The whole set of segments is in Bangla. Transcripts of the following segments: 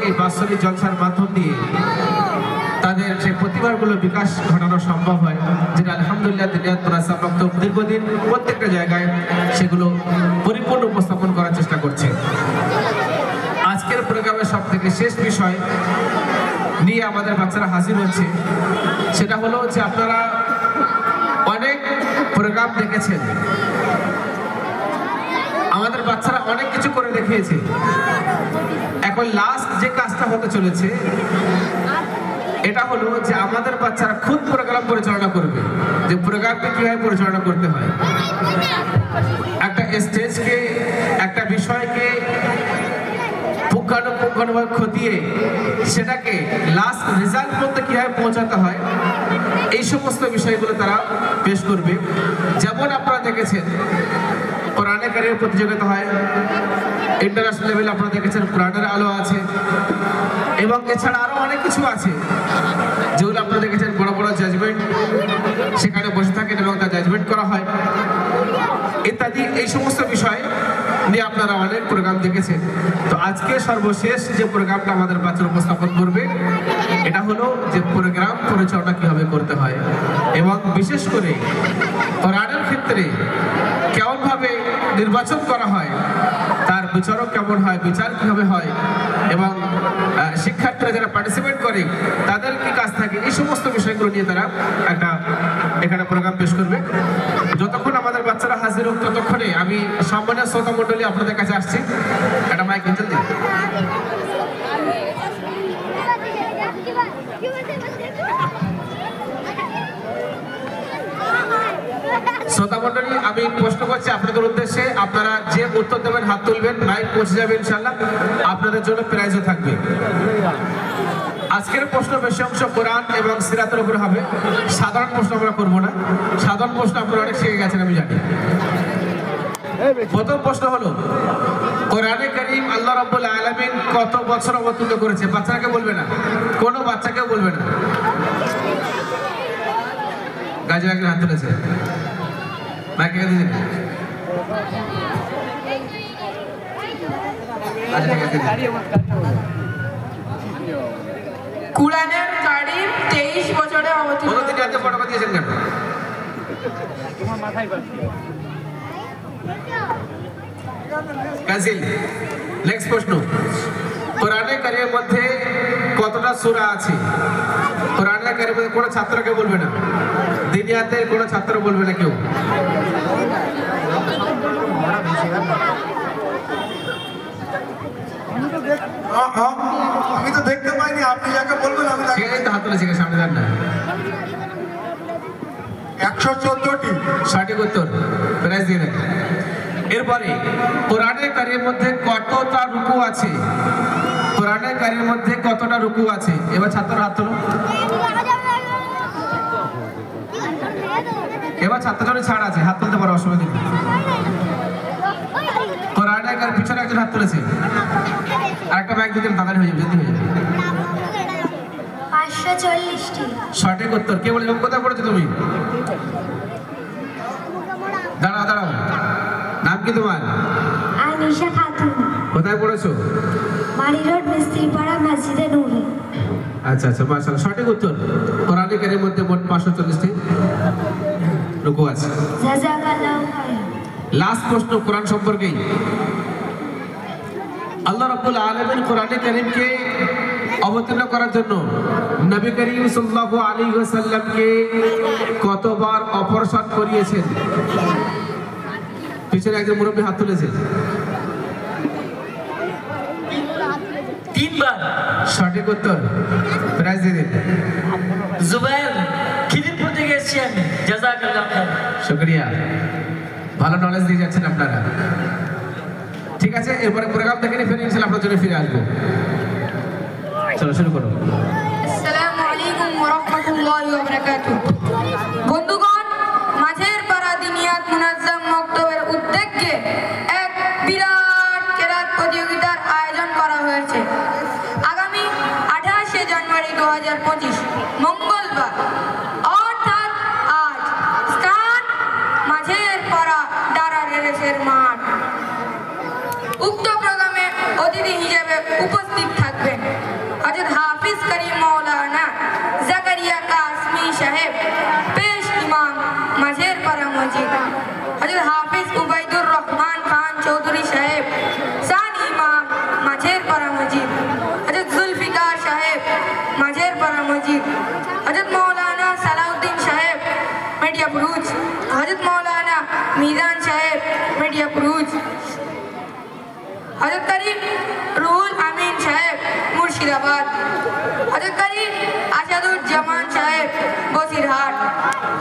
এই বাৎসরিক জলসার মাধ্যম দিয়ে তাদের সেই প্রতিভাগুলো বিকাশ ঘটানো সম্ভব হয়, যেটা আলহামদুলিল্লাহ দিনিয়াত মাদ্রাসা মক্তব দীর্ঘদিন প্রত্যেকটা জায়গায় সেগুলো পরিপূর্ণ উপস্থাপন করার চেষ্টা করছে। আজকের প্রোগ্রামের সব থেকে শেষ বিষয় নিয়ে আমাদের বাচ্চারা হাজির হচ্ছে, সেটা হলো যে আপনারা অনেক প্রোগ্রাম দেখেছেন, আমাদের বাচ্চারা অনেক কিছু করে দেখিয়েছে। এখন লাস্ট যে কাজটা হতে চলেছে এটা হলো যে আমাদের বাচ্চারা খুদ প্রোগ্রাম পরিচালনা করবে, যে প্রোগ্রামকে কিভাবে পরিচালনা করতে হয়, একটা স্টেজকে, একটা বিষয়কে পুঙ্খানুপুঙ্খানুভাবে খতিয়ে সেটাকে লাস্ট রেজাল্ট মধ্যে কিভাবে পৌঁছাতে হয়, এই সমস্ত বিষয়গুলো তারা পেশ করবে। যেমন আপনারা দেখেছেন কোরআনে কারিমের প্রতিযোগিতা হয়, ইন্টারন্যাশনাল লেভেলে আপনারা দেখেছেন কোরআনের আলো আছে, এবং এছাড়া আরো অনেক কিছু আছে যেগুলো আপনারা দেখেছেন বড় বড় জাজমেন্ট সেখানে বসে থাকেন এবং তা জাজমেন্ট করা হয় ইত্যাদি। এই সমস্ত বিষয় নিয়ে আপনারা অনেক প্রোগ্রাম দেখেছেন। তো আজকে সর্বশেষ যে প্রোগ্রামটা আমাদের বাচ্চারা উপস্থাপন করবে এটা হলো যে প্রোগ্রাম পরিচালনা কিভাবে করতে হয়, এবং বিশেষ করে কোরআনের ক্ষেত্রে কেমনভাবে নির্বাচন করা হয়, তার বিচারক কেমন হয়, বিচার কিভাবে হয়, এবং শিক্ষার্থীরা যারা পার্টিসিপেট করে তাদের কি কাজ থাকে, এই সমস্ত বিষয়গুলো নিয়ে তারা একটা এখানে প্রোগ্রাম পেশ করবে। যতক্ষণ আমাদের বাচ্চারা হাজির হোক ততক্ষণে আমি সম্মানীয় শ্রোতা মণ্ডলী আপনাদের কাছে আসছি। একটা মাইক নিতে দিন। শ্রোতা মণ্ডলী, আমি প্রশ্ন করছি আপনাদের উদ্দেশ্যে, আপনারা যে উত্তর দেবেন হাত তুলবেন, মাইক পৌঁছে যাবে ইনশাআল্লাহ, আপনাদের জন্য প্রাইজও থাকবে। আজকের প্রশ্ন বেশি অংশ কোরআন এবং সিরাতের উপর হবে, সাধারণ প্রশ্ন আমরা করবো না। সাধারণ প্রশ্ন আপনারা অনেক শিখে গেছেন আমি জানি। প্রথম প্রশ্ন হলো কোরআনে কারীম আল্লাহ রাব্বুল আলামিন কত বছর অবতীর্ণ করেছে? বাচ্চাকে বলবে না, কোনো বাচ্চাকেও বলবে না। গাজী একজন হাত তুলেছে, মাইকে দিন। আচ্ছা ঠিক আছে। কোরআনের কারীম 23 বছরে অবতীর্ণ। বলো তিনি এত বড় কথা দিয়েছেন কেন? তোমার মাথায় বাজছে। কাজিল, নেক্সট প্রশ্ন, কোরআনে কারীমের মধ্যে কতটা সূরা আছে? কোরআনে কারীমের কোনো ছাত্রকে বলবে না, দিনিয়াতের কোনো ছাত্র বলবে না কেউ। আমি তো দেখতে পাইনি, আপনি যাকে বলবেন আমি ঠিক আছে, তো হাত তুলেছি সামনে দেন না। 114টি সঠিক উত্তর, প্রাইজ দিয়ে দেন। এরপরে কোরআনে কারীমের মধ্যে কতটা রুকু আছে? কোরআনে কারীমের মধ্যে কতটা রুকু আছে? এবার ছাত্ররা হাত তুলো। এবার ছাত্রজনের ছাড় আছে, হাত তুলতে পারো, অসুবিধা নেই। কোরআনে কারীমের পিছনে একজন হাত তুলেছে, আরেকটা ব্যাগ দিতেন তাড়াতাড়ি হয়ে যাবে, জলদি হয়ে যাবে। 540টি। সঠিক উত্তর। কে বলে কোথায় পড়েছো তুমি? দাঁড়াও দাঁড়াও, নাম কি তোমার? আনিশা খাতুন। কোথায় পড়েছো? মারি রোড মিস্ত্রিপাড়া মসজিদে নূরে। আচ্ছা আচ্ছা, মাশাআল্লাহ, সঠিক উত্তর। কোরআনে কারীমের মধ্যে মোট 540টি রুকু আছে। জাযাকাল্লাহু খায়রান। লাস্ট প্রশ্ন কোরআন সম্পর্কেই। আল্লাহ রাব্বুল আলামিন কোরআনে কারীমকে অবতীর্ণ করার জন্য নবী করিম সাল্লাল্লাহু আলাইহি ওয়াসাল্লামকে কতবার অপারেশন করিয়েছেন? পিছনে একজন মুরব্বী হাত তুলেছে। 3 বার। সঠিক উত্তর, প্রাইজ দিয়ে দিন। জুবাইর, খিদিরপুর থেকে এসেছি আমি। জাযাকাল্লাহু খায়রান। শুকরিয়া, ভালো নলেজ দিয়ে যাচ্ছেন আপনারা। ঠিক আছে, এরপরে প্রোগ্রাম দেখে নিয়ে ফিরে ইনশাআল্লাহ আপনার জন্য ফিরে আসবো। চলো শুরু করো। আসসালামু আলাইকুম ওয়া রাহমাতুল্লাহি ওয়া বারাকাতুহু। বন্ধুগণ, মাঝের পাড়া দিনিয়াত মুনাজ্জাম মক্তবের উদ্যোগে এক বিরাট কেরাত প্রতিযোগিতার আয়োজন করা হয়েছে। আগামী 28শে জানুয়ারি 2025 মঙ্গলবার, অর্থাৎ আজ, স্থান মাঝের পাড়া দারা রেসের মাঠ। উক্ত প্রোগ্রামে অতিথি হিসেবে উপস্থিত থাকবেন मस्जिद, हजरत मौलाना सलाउद्दीन साहेब मीडिया बुरुज, हजरत मौलाना मीरान साहेब मीडिया बुरुज, हजरत करीम रूहुल अमीन साहेब मुर्शिदाबाद, हजरत करीम আসাদুজ্জামান সাহেব বসিরহাট,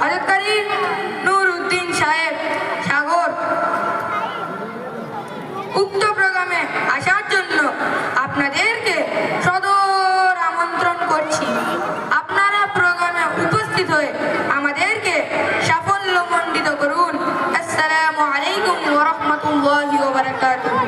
হযরত করিম নুরউদ্দিন সাহেব সাগর। উক্ত প্রোগ্রামে আসার জন্য আপনাদেরকে সদর আমন্ত্রণ করছি। আপনারা প্রোগ্রামে উপস্থিত হয়ে আমাদেরকে সাফল্যমণ্ডিত করুন। আসসালামু আলাইকুম ওয়া রাহমাতুল্লাহি ওয়া বারাকাতুহু।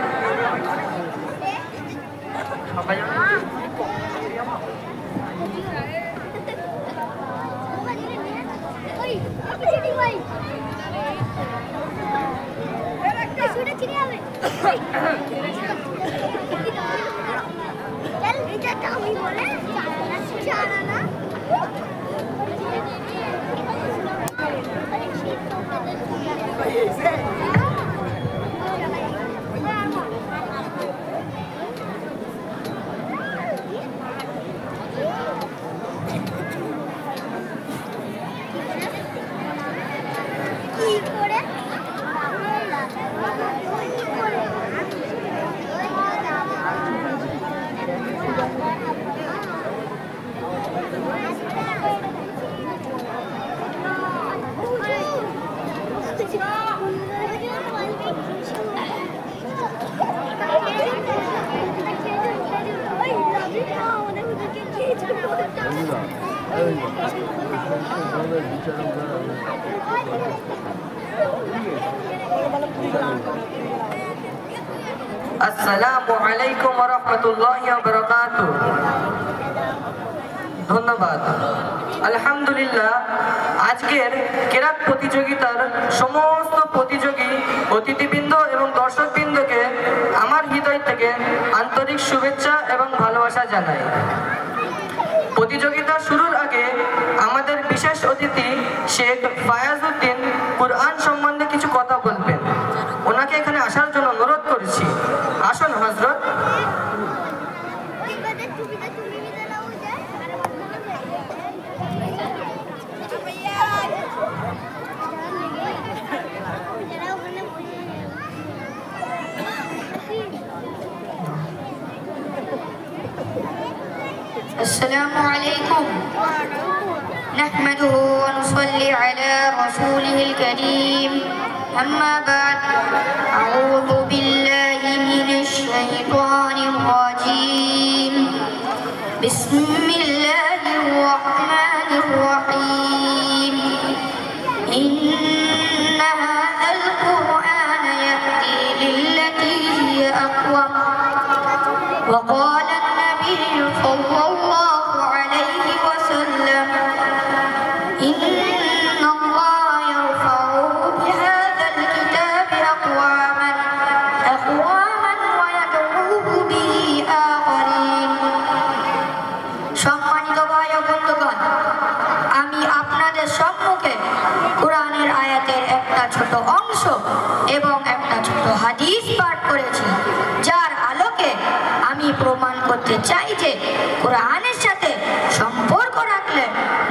আসসালামু আলাইকুম ওয়া রাহমাতুল্লাহি ওয়া বারাকাতুহু। ধন্যবাদ। আলহামদুলিল্লাহ, আজকের কেরাত প্রতিযোগিতার সমস্ত প্রতিযোগী অতিথিবৃন্দ এবং দর্শকবৃন্দকে আমার হৃদয় থেকে আন্তরিক শুভেচ্ছা এবং ভালোবাসা জানাই। প্রতিযোগিতা শুরুর আগে আমাদের বিশেষ অতিথি শেখ ফায়াজউদ্দিন কুরআন সম্বন্ধে কিছু কথা বলবেন। ওনাকে এখানে আসার জন্য অনুরোধ করছি। আসুন হযরত। السلام عليكم نحمده ونصلي على رسوله الكريم أما بعد أعوذ بالله من الشيطان الرجيم بسم الله الرحمن الرحيم إن هذا القرآن يهدي للتي هي أقوم وقال النبي صلى الله عليه وسلم إن الله يرفع بهذا الكتاب أقواما ويدعو به آخرين। সম্মানিত ভাই ও বন্ধুগণ, আমি আপনাদের সম্মুখে কোরআনের আয়াতের একটা ছোট অংশ এবং একটা ছোট হাদিস পাঠ করেছি, যার আলোকে আমি প্রমাণ করতে চাই যে কোরআনের সাথে সম্পর্ক রাখলে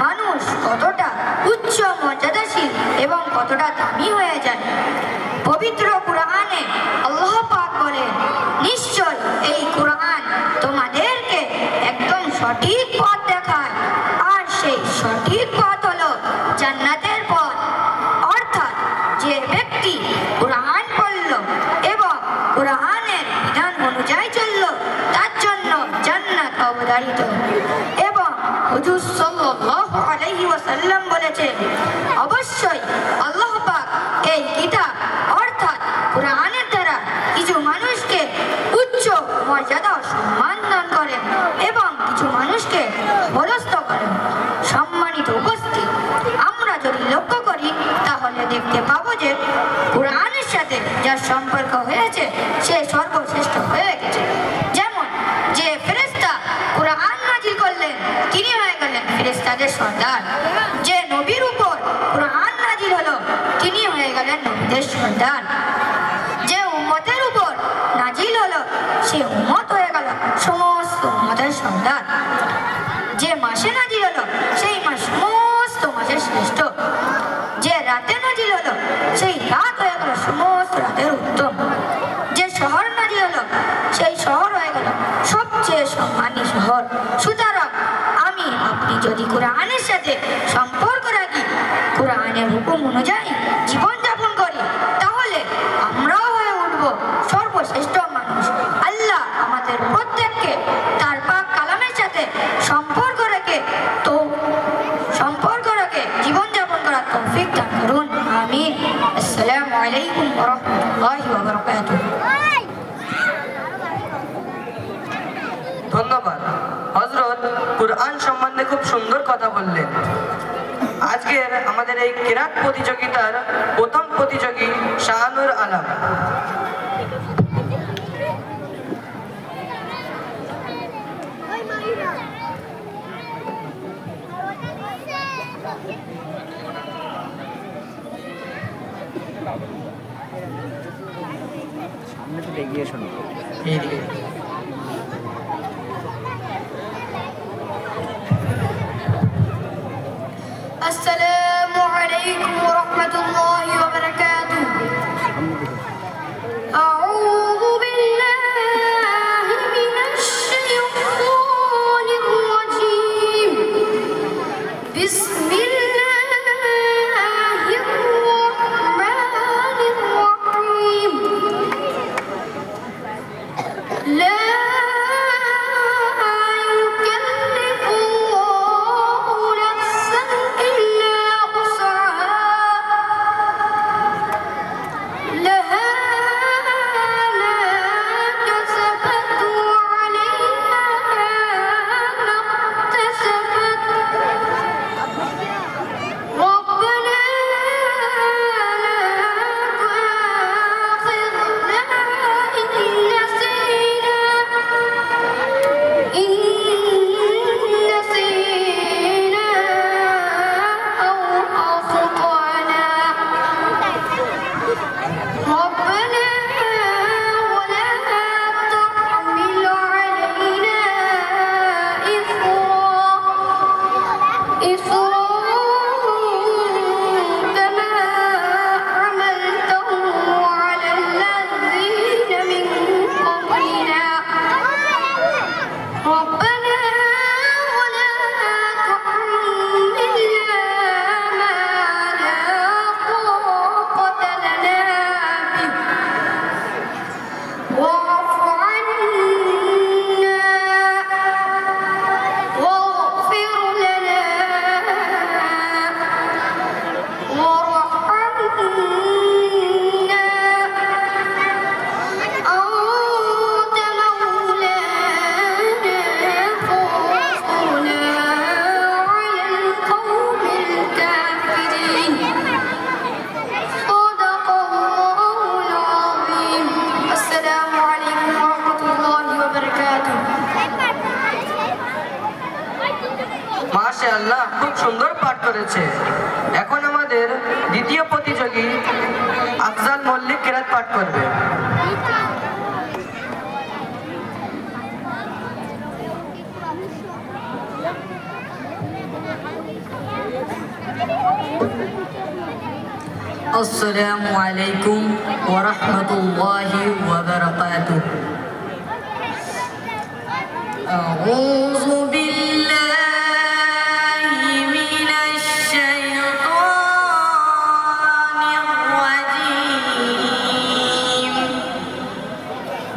মানুষ কতটা উচ্চ মর্যাদাশীল এবং কতটা দামি হয়ে যায়। পবিত্র কোরআনে আল্লাহ পাক বলেন, নিশ্চয় এই কোরআন তোমাদেরকে একদম সঠিক পথ দেখায়, আর সেই সঠিক পথ হলো জান্নাতের পথ। অর্থাৎ যে ব্যক্তি কোরআন পড়ল এবং কোরআনের বিধান অনুযায়ী চলল, তার জন্য জান্নাত অবধারিত। এবং হুজুর সাল্লাল্লাহু আলাইহি ওয়াসাল্লাম বলেছেন, অবশ্যই আল্লাহ পাক এই কিতাব অর্থাৎ কোরআনের দ্বারা কিছু মানুষকে উচ্চ মর্যাদা ও সম্মান দান করেন এবং কিছু মানুষকে পদস্থ করেন। সম্মানিত উপস্থিত, আমরা যদি লক্ষ্য করি তাহলে দেখতে পাবো যে কোরআনের সাথে যার সম্পর্ক হয়েছে সে সর্বশ্রেষ্ঠ হয়ে গেছে। যেমন যে ফেরেশতা কোরআন নাযিল করলেন তিনি হয়ে গেলেন ফেরেশতাদের সর্দার। যে নবীর উপর কোরআন নাযিল হলো তিনি হয়ে গেলেন নবীদের সর্দার। যে উম্মতের উপর নাযিল হলো সে উম্মত হয়ে গেল সমস্ত উম্মতের সর্দার। যে মাসে নাজিল হলো সেই মাস সমস্ত মাসের শ্রেষ্ঠ, যে রাতে নাজিল হলো সেই রাত হয়ে গেল সমস্ত রাতের উত্তম, যে শহর নাজিল হলো সেই শহর হয়ে গেল সবচেয়ে সম্মানী শহর। সুতরাং আমি আপনি যদি কোরআনের সাথে সম্পর্ক রাখি, কোরআনের হুকুম অনুযায়ী জীবনযাপন করি, তাহলে আমরাও হয়ে উঠব সর্বশ্রেষ্ঠ মানুষ। আল্লাহ আমাদের প্রত্যেককে তার পাক কালামের সাথে সম্পর্ক রেখে জীবনযাপন করার তৌফিক দান করুন। আমিন। আসসালামু আলাইকুম ওয়া রাহমাতুল্লাহি ওয়া বারাকাতুহু। ধন্যবাদ হযরত, কুরআন সম্বন্ধে খুব সুন্দর কথা বললেন। আজকের আমাদের এই কিরাত প্রতিযোগিতার প্রথম প্রতিযোগী শাহানুর আলম। সামনে তো এগিয়ে শোনো। এইদিকে আসসালামু আলাইকুম ওয়া রাহমাতুল্লাহি ওয়া বারাকাতুহু। আউযু বিল্লাহি মিনাশ শাইতানির রাজীম। বিসমিল্লাহির রাহমানির রাহিম। লা মাশাআল্লাহ, খুব সুন্দর পাঠ করেছে। এখন আমাদের দ্বিতীয় প্রতিযোগী আফজাল মল্লিক কিরাত পাঠ করবে। আসসালামু আলাইকুম ওয়া রাহমাতুল্লাহি ওয়া বারাকাতুহু। আউযু বিল্লাহি মিনাশ শাইতানির রাজীম।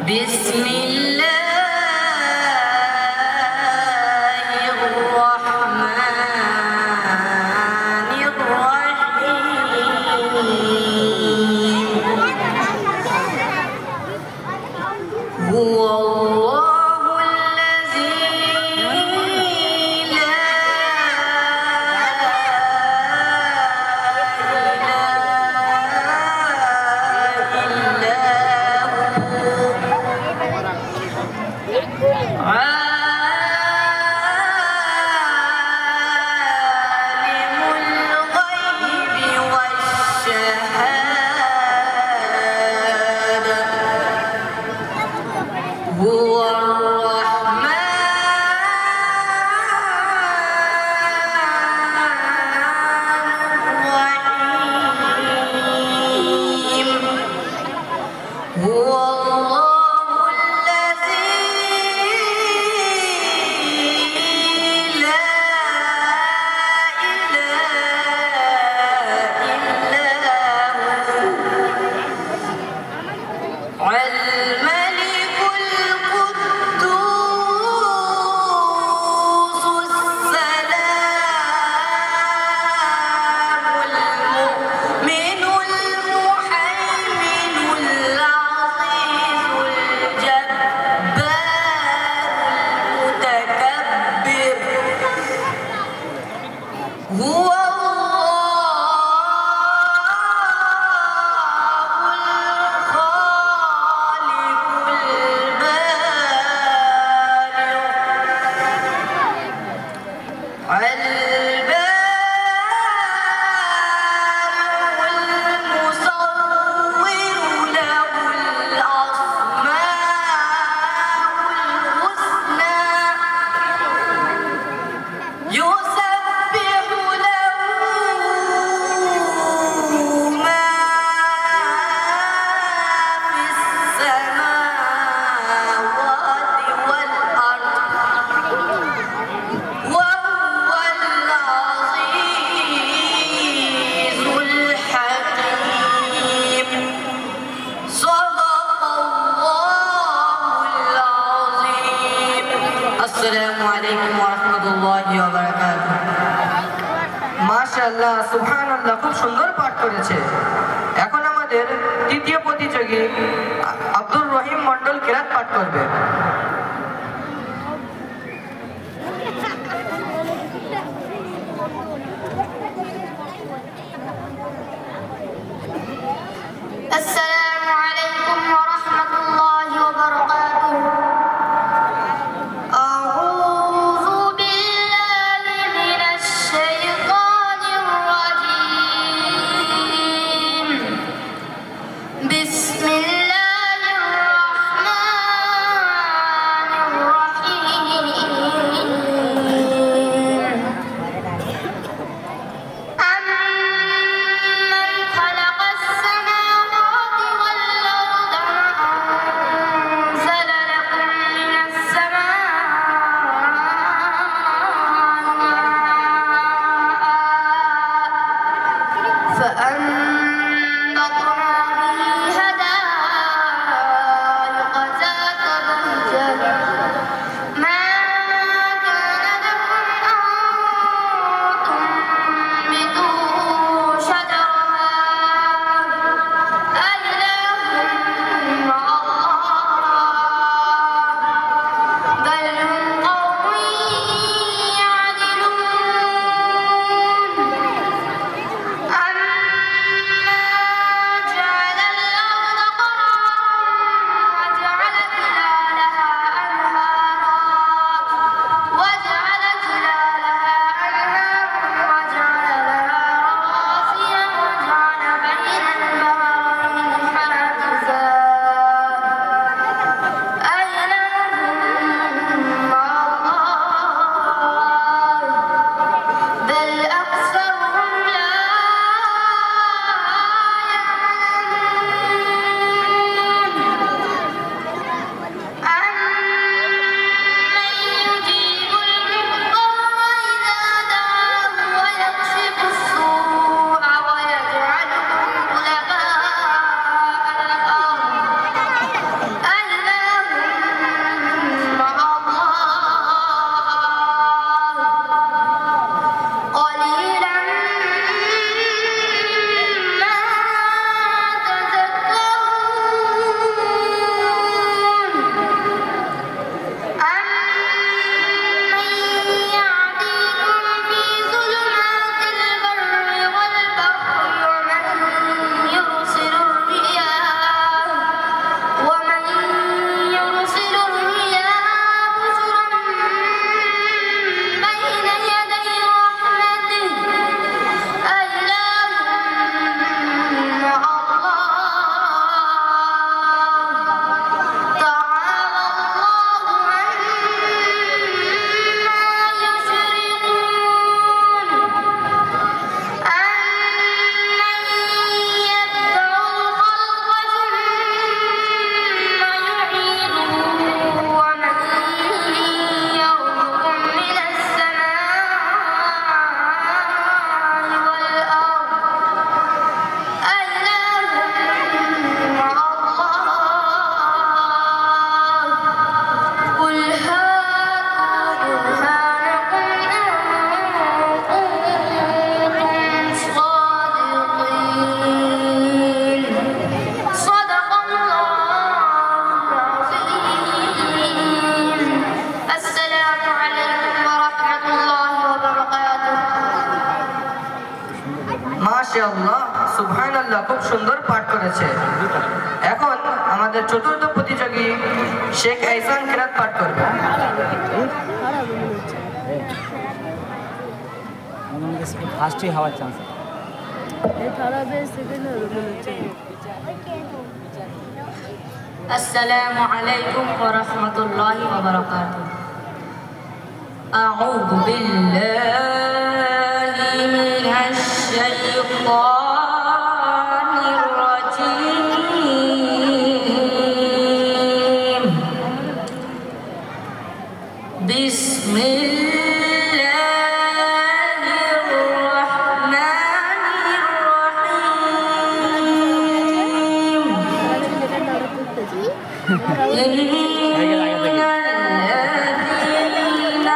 বিসমিল্লাহির রাহমানির রাহিম। আসসালামু আলাইকুম ওয়া রাহমাতুল্লাহি ওয়া বারাকাতুহু। মাশাআল্লাহ, সুবহানাল্লাহ, খুব সুন্দর পাঠ করেছে। এখন আমাদের তৃতীয় প্রতিযোগী আব্দুর রহিম মন্ডল কিরাত পাঠ করবে। السلام عليكم ورحمة الله وبركاته. أعوذ بالله من الشيطان الرجيم. بسم الله الرحمن الرحيم. أمن خلق السماوات والأرض وأنزل لكم من السماء ماء فأنبطنا به حدائق ذات بهجة ما كان لكم أن تنبتوا شجرها أإله مع الله بل هم قوم يعدلون. أمن جعل الأرض قرارا وجعل خلالها أنهارا وجعل لها رواسي وجعل بين البحرين حاجزا أإله مع الله بل أكثرهم لا يعلمون. أمن يجيب المضطر إذا دعاه ويكشف السوء ويجعلكم خلفاء الأرض أإله مع الله قليلا ما تذكرون. أمن يعديكم في ظلمات البر والبحر ومن يرسل الرياح بشرا بين يدي رحمته أإله مع الله تعالى الله عما يشركون. أمن يبدأ الخلق ثم يعيده ومن يرزقكم من السماء والأرض أإله مع الله قل هاتوا برهانكم إن كنتم صادقين. صدق الله العظيم. السلام عليكم ورحمة الله وبركاته. মাশাআল্লাহ, সুবহানাল্লাহ, খুব সুন্দর পাঠ করেছে। এখন আমাদের চতুর্থ প্রতিযোগী শেখ আইসান কিরাত পাঠ করবে। ফার্স্টই হওয়ার চান্স। السلام عليكم ورحمة الله وبركاته. أعوذ بالله من الشيطان الرجيم. بسم الله الرحمن الرحيم. إن الذين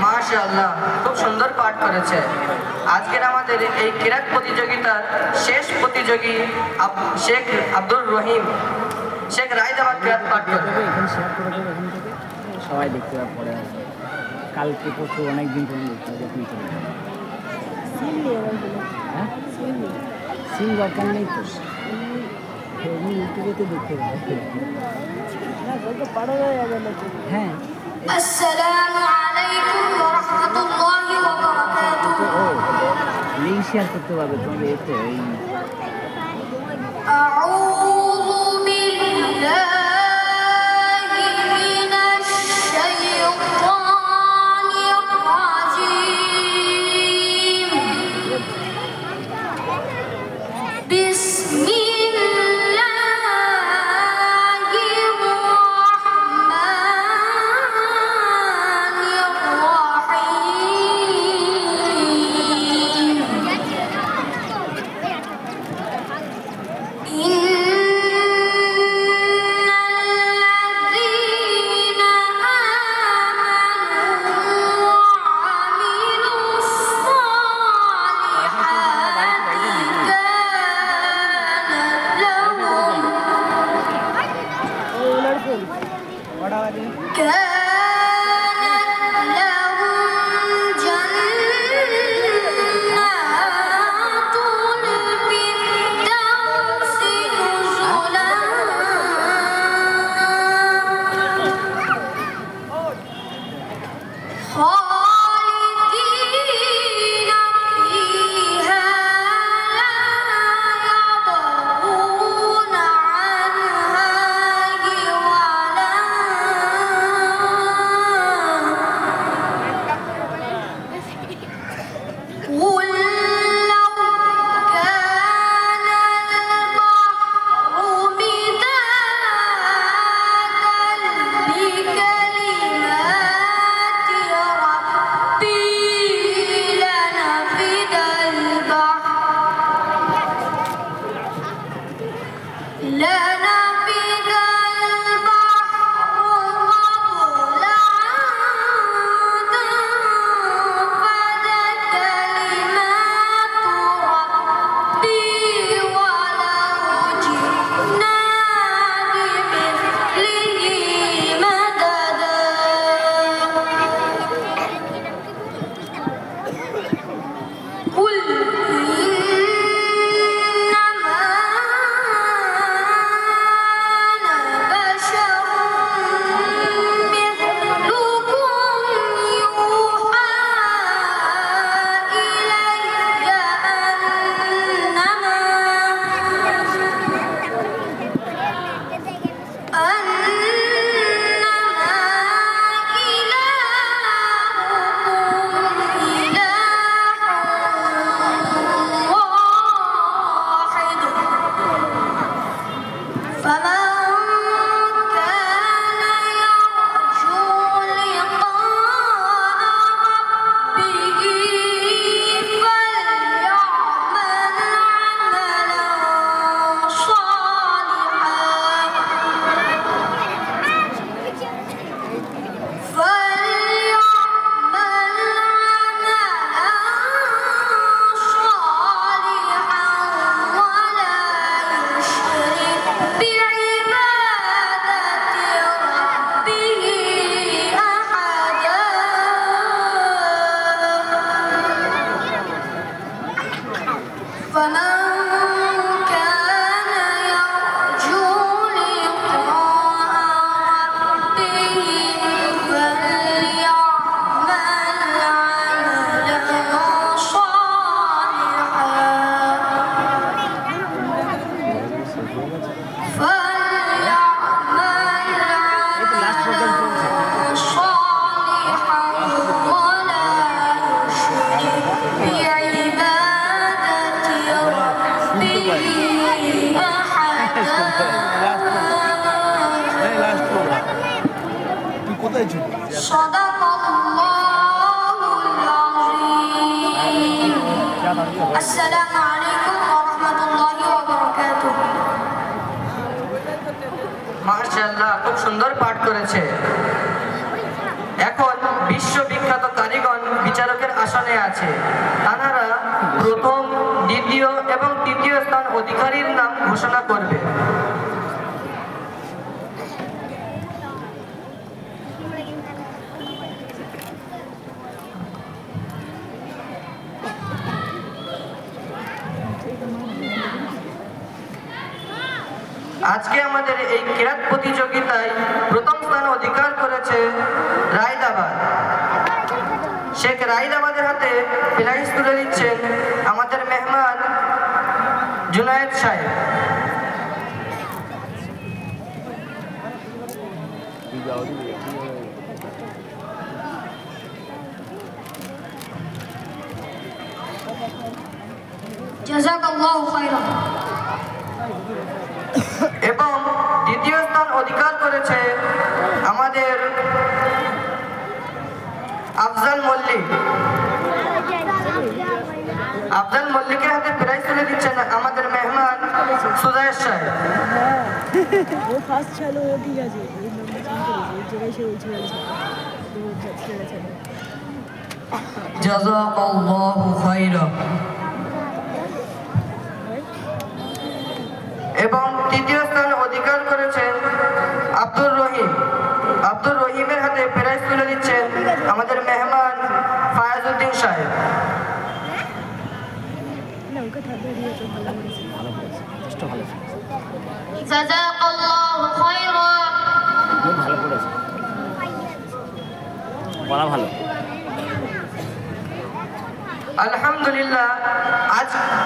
মাশাআল্লাহ, খুব সুন্দর পাঠ করেছে। আজকের আমাদের এই কিরাত প্রতিযোগিতার শেষ প্রতিযোগী শেখ আব্দুর রহিম, শেখ রায়দাবাদ কিরাত পাঠ করবে। সবাই দেখতে পাবে পরে কালকে পরশু অনেক দিন ধরে দেখতে হবে। হ্যাঁ সিল দরকার নেই তো, ইউটিউবে তো দেখতে পাবে। হ্যাঁ আসসালামু আলাইকুম ওয়া রাহমাতুল্লাহি ওয়া বারাকাতুহু। লিংক শেয়ার করতে পারবে তোমাদের এতে এই আউযু বিল্লাহি মিনাশ শাইতানির রাজীম। সাদাকাল্লাহুল আযীম। আসসালামু আলাইকুম ওয়া রাহমাতুল্লাহি ওয়া বারাকাতুহু। মাশাআল্লাহ, খুব সুন্দর পাঠ করেছে। এখন বিশ্ববিখ্যাত কারিগণ বিচারকের আসনে আছে। তারা প্রথম, দ্বিতীয় এবং তৃতীয় স্থান অধিকারীর নাম ঘোষণা করবে। আজকে আমাদের এই কিরাত প্রতিযোগিতায় প্রথম স্থান অধিকার করেছে রায়দাবাদ। শেখ রায়দাবাদের হাতে প্রাইজ তুলে দিচ্ছেন আমাদের মেহমান জুনায়েদ সাহেব। জাযাকাল্লাহু খাইরান। এবং দ্বিতীয় স্থান অধিকার করেছে আমাদের আফজাল মল্লিক। আফজাল মল্লিকের হাতে প্রাইজ তুলে দিচ্ছেন আমাদের মেহমান সুজায়ের সাহেব। ও ফার্স্ট ছিল, ও ঠিক আছে, ওই জায়গায় সে উঠে গেছে, জাযাকাল্লাহু খাইরান। এবং তৃতীয় স্থান অধিকার করেছেন আব্দুর রহিম। আব্দুর রহিমের হাতে প্রাইজ তুলে দিচ্ছেন আমাদের মেহমান ফায়াজউদ্দিন সাহেব। না ওকে থাকবে দিয়েছে, ভালো করেছে, যথেষ্ট ভালো করেছে, জাযাকাল্লাহু খাইরান। খুব ভালো করেছে, বলা ভালো। আলহামদুলিল্লাহ,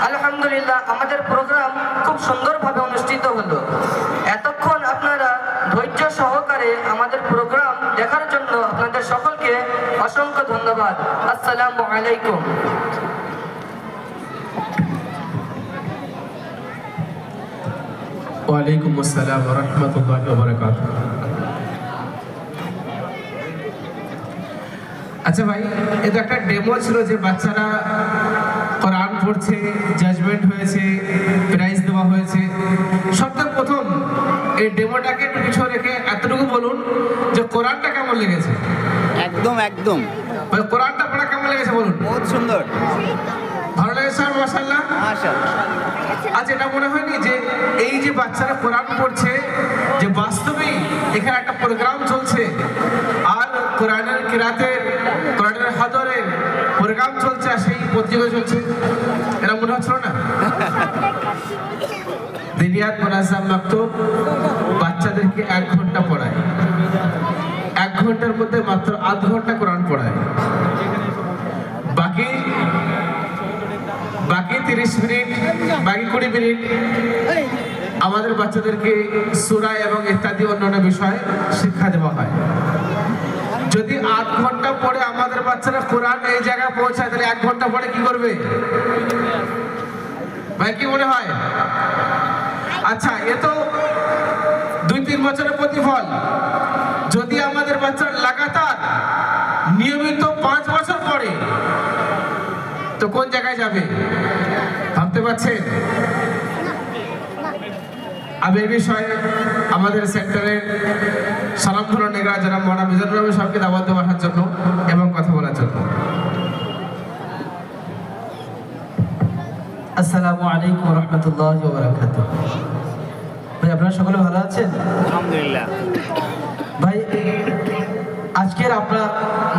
আলহামদুলিল্লাহ আমাদের প্রোগ্রাম খুব সুন্দরভাবে অনুষ্ঠিত হলো। এতক্ষণ আপনারা ধৈর্য সহকারে আমাদের প্রোগ্রাম দেখার জন্য আপনাদের সকলকে অসংখ্য ধন্যবাদ। আসসালামু আলাইকুম। ওয়ালাইকুম আসসালাম ওয়া রাহমাতুল্লাহি ওয়া বারাকাতুহু। আচ্ছা ভাই, এটা একটা ডেমো ছিল যে বাচ্চারা কোরআন পড়ছে, জাজমেন্ট হয়েছে, প্রাইজ দেওয়া হয়েছে। সবথেকে প্রথম এই ডেমোটাকে একটু পিছনে রেখে এতটুকু বলুন যে কোরআনটা কেমন লেগেছে। একদম একদম ভাই কোরআনটা পড়া কেমন লেগেছে বলুন। বহুত সুন্দর, ভালো লেগেছে আর মাশাআল্লাহ। মাশাআল্লাহ। আচ্ছা, এটা মনে হয়নি যে এই যে বাচ্চারা কোরআন পড়ছে, যে বাস্তবেই এখানে একটা প্রোগ্রাম চলছে আর কোরআনের কিরাতের, কোরআনের হাদরের প্রোগ্রাম চলছে আর সেই প্রতিযোগিতা চলছে, এটা মনে হচ্ছিল না? দিনিয়াত মুনাজ্জাম মাকতুব বাচ্চাদেরকে 1 ঘন্টা পড়ায়, 1 ঘন্টার মধ্যে মাত্র আধ ঘন্টা কোরআন পড়ায়, বাকি 30 মিনিট, বাকি 20 মিনিট আমাদের বাচ্চাদেরকে সূরা এবং ইত্যাদি অন্যান্য বিষয় শিক্ষা দেওয়া হয়। যদি আধ ঘন্টা পরে আমাদের বাচ্চারা কোরআন এই জায়গায় পৌঁছায়, তাহলে 1 ঘন্টা পরে কি করবে ভাই, কি মনে হয়? আচ্ছা, এ তো 2-3 বছরের প্রতিফল। যদি আমাদের বাচ্চারা লাগাতার নিয়মিত 5 বছর পরে, তো কোন জায়গায় যাবে ভাবতে পারছেন? আমি এই বিষয়ে আমাদের সেক্টরের সালামধন্য নেগরা যারা মৌলানা মিজানুর রহমান সাহেবকে দাওয়াত দেওয়ার জন্য এবং কথা বলার জন্য। আসসালামু আলাইকুম ওয়া রাহমাতুল্লাহি ওয়া বারাকাতুহু। ভাই আপনারা সকলে ভালো আছেন? আলহামদুলিল্লাহ। ভাই আজকের আপনার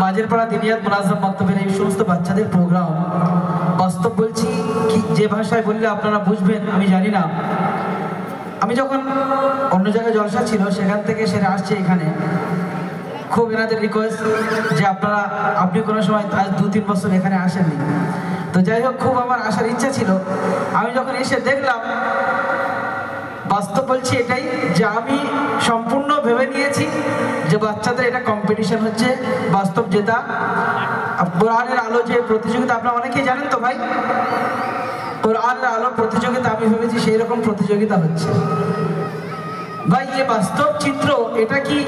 মাঝের পাড়া দিনিয়াত মুনাজ্জাম মাকতুবের এই সমস্ত বাচ্চাদের প্রোগ্রাম, বাস্তব বলছি, কি যে ভাষায় বললে আপনারা বুঝবেন আমি জানি না। আমি যখন অন্য জায়গায় জলসা ছিল সেখান থেকে সেরে আসছি এখানে, খুব এনাদের রিকোয়েস্ট যে আপনি কোনো সময় আজ 2-3 বছর এখানে আসেননি। তো যাই হোক, খুব আমার আসার ইচ্ছা ছিল। আমি যখন এসে দেখলাম, বাস্তব বলছি এটাই যে আমি সম্পূর্ণ ভেবে নিয়েছি যে বাচ্চাদের এটা কম্পিটিশন হচ্ছে, বাস্তব যেটা কোরআনের আলো যে প্রতিযোগিতা আপনারা অনেকেই জানেন তো ভাই, কোরআনের আলো প্রতিযোগিতা আমি ভেবেছি সেই রকম প্রতিযোগিতা হচ্ছে। ভাই ये বাস্তব চিত্র, এটা কি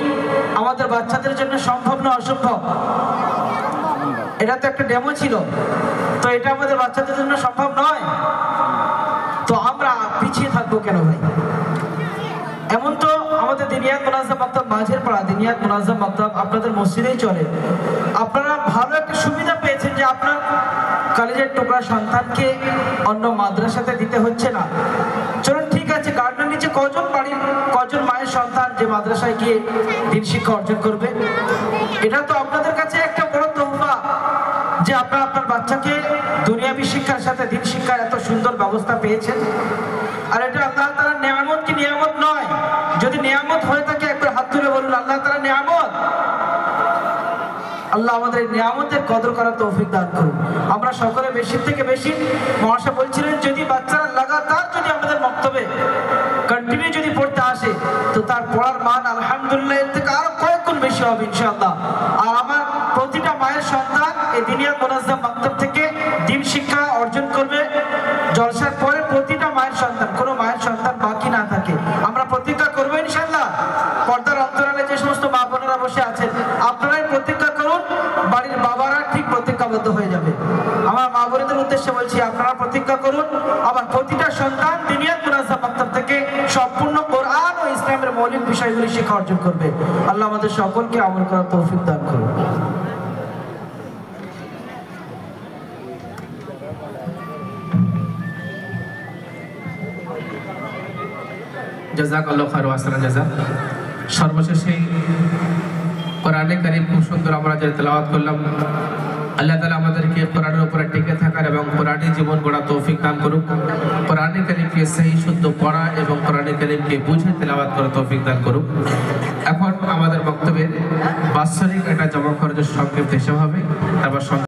আমাদের বাচ্চাদের জন্য সম্ভব না অসম্ভব? এটা তো একটা ডেমো ছিল, তো এটা আমাদের বাচ্চাদের জন্য সম্ভব নয়, তো আমরা পিছিয়ে থাকবো কেন ভাই? এমন তো আমাদের দিনিয়াত মুনাজ্জাম মাকতাব মাঝের পাড়া দিনিয়াত মুনাজ্জাম মাকতাব আপনাদের মসজিদেই চলে। আপনারা ভালো একটা সুবিধা পেয়েছেন যে আপনার কলেজের টুকরা সন্তানকে অন্য মাদ্রাসাতে দিতে হচ্ছে না। চলুন ঠিক আছে, গার্ডেন নিচে কজন বাড়ির কজন মায়ের সন্তান যে মাদ্রাসায় গিয়ে দিন শিক্ষা অর্জন করবে? এটা তো আপনাদের কাছে একটা বড় তোহফা যে আপনারা আপনার বাচ্চাকে দুনিয়াবী শিক্ষার সাথে দিন শিক্ষার এত সুন্দর ব্যবস্থা পেয়েছেন। আর এটা আল্লাহ তাআলার নিয়ামত কি নিয়ামত নয়? যদি নিয়ামত হয়ে থাকে একবার হাত তুলে বলুন আল্লাহ তাআলার নিয়ামত। আল্লাহ আমাদের এই নিয়ামতের কদর করার তৌফিক দান করুন। আমরা সকলে বেশি থেকে বেশি, মহাশয় বলছিলেন যদি বাচ্চারা লাগাতার যদি আমাদের বক্তব্যে কন্টিনিউ যদি পড়তে আসে তো তার পড়ার মান আলহামদুলিল্লাহ এর থেকে আরো কয়েক গুণ বেশি হবে ইনশাআল্লাহ। আর আমার প্রতিটা মায়ের সন্তান এই দিনিয়াত মুনাজ্জাম মাকতাব থেকে দিন শিক্ষা অর্জন করবে। জলসার পরে প্রতিটা মায়ের সন্তান, কোনো মায়ের সন্তান বাকি না থাকে, আমরা প্রতিজ্ঞা করবো ইনশাআল্লাহ। পর্দার অন্তরালে যে সমস্ত মা বোনেরা বসে আছেন আপনারাই প্রতিজ্ঞা করুন, বাড়ির বাবারা ঠিক প্রতিজ্ঞাবদ্ধ হয়ে যাবে। আমার মা বোনেদের উদ্দেশ্যে বলছি আপনারা প্রতিজ্ঞা করুন, আবার প্রতিটা সন্তান দিনিয়াত মুনাজ্জাম মাকতাব থেকে সম্পূর্ণ কোরআন ও ইসলামের মৌলিক বিষয়গুলি শিক্ষা অর্জন করবে। আল্লাহ আমাদের সকলকে আমল করার তৌফিক দান করুন। জাযাকাল্লাহু খায়র ওয়া আহসানা জাযা। সর্বশেষে কোরআনে কারীম খুব সুন্দর আমরা যে তেলাওয়াত করলাম, আল্লাহ তাআলা আমাদেরকে কোরআনের উপরে টিকে থাকার এবং কোরআনী জীবন গড়া তৌফিক দান করুক। কোরআনে কারীমকে সহি শুদ্ধ পড়া এবং কোরআনে কারীমকে বুঝে তেলাওয়াত করার তৌফিক দান করুক। এখন আমাদের বক্তব্যের বাৎসরিক একটা জমা খরচের সংক্ষিপ্ত হিসাব হবে, তারপর